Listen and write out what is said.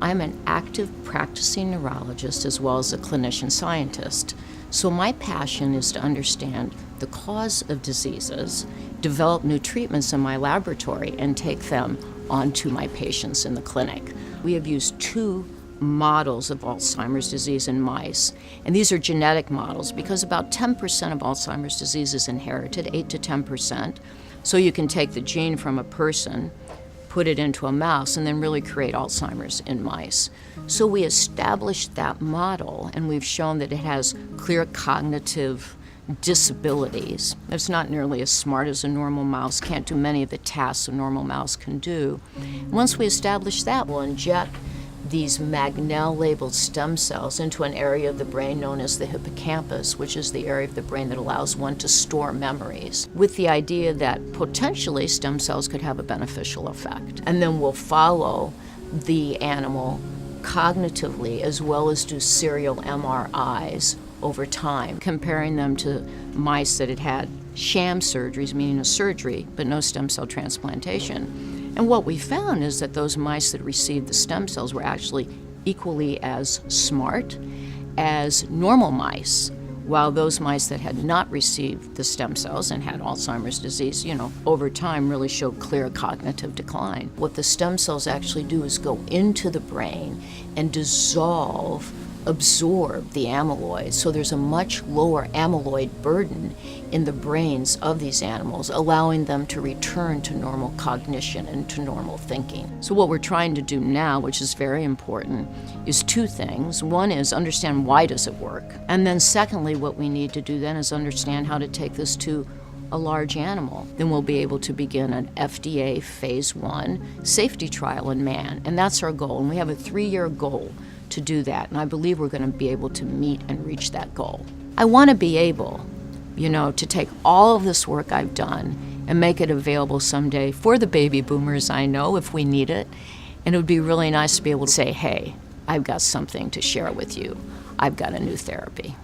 I'm an active practicing neurologist as well as a clinician scientist. So my passion is to understand the cause of diseases, develop new treatments in my laboratory, and take them onto my patients in the clinic. We have used 2 models of Alzheimer's disease in mice, and these are genetic models because about 10% of Alzheimer's disease is inherited, 8 to 10%. So you can take the gene from a person, put it into a mouse, and then really create Alzheimer's in mice. So we established that model, and we've shown that it has clear cognitive disabilities. It's not nearly as smart as a normal mouse, can't do many of the tasks a normal mouse can do. Once we establish that, we'll inject these Magnell-labeled stem cells into an area of the brain known as the hippocampus, which is the area of the brain that allows one to store memories, with the idea that potentially stem cells could have a beneficial effect. And then we'll follow the animal cognitively as well as do serial MRIs over time, comparing them to mice that had had sham surgeries, meaning a surgery, but no stem cell transplantation. And what we found is that those mice that received the stem cells were actually equally as smart as normal mice, while those mice that had not received the stem cells and had Alzheimer's disease, over time really showed clear cognitive decline. What the stem cells actually do is go into the brain and absorb the amyloid. So there's a much lower amyloid burden in the brains of these animals, allowing them to return to normal cognition and to normal thinking. So what we're trying to do now, which is very important, is 2 things. One is understand why does it work? And then secondly, what we need to do then is understand how to take this to a large animal. Then we'll be able to begin an FDA phase 1 safety trial in man. And that's our goal. And we have a 3-year goal to do that, and I believe we're going to be able to meet and reach that goal. I want to be able, to take all of this work I've done and make it available someday for the baby boomers I know if we need it, and it would be really nice to be able to say, hey, I've got something to share with you. I've got a new therapy.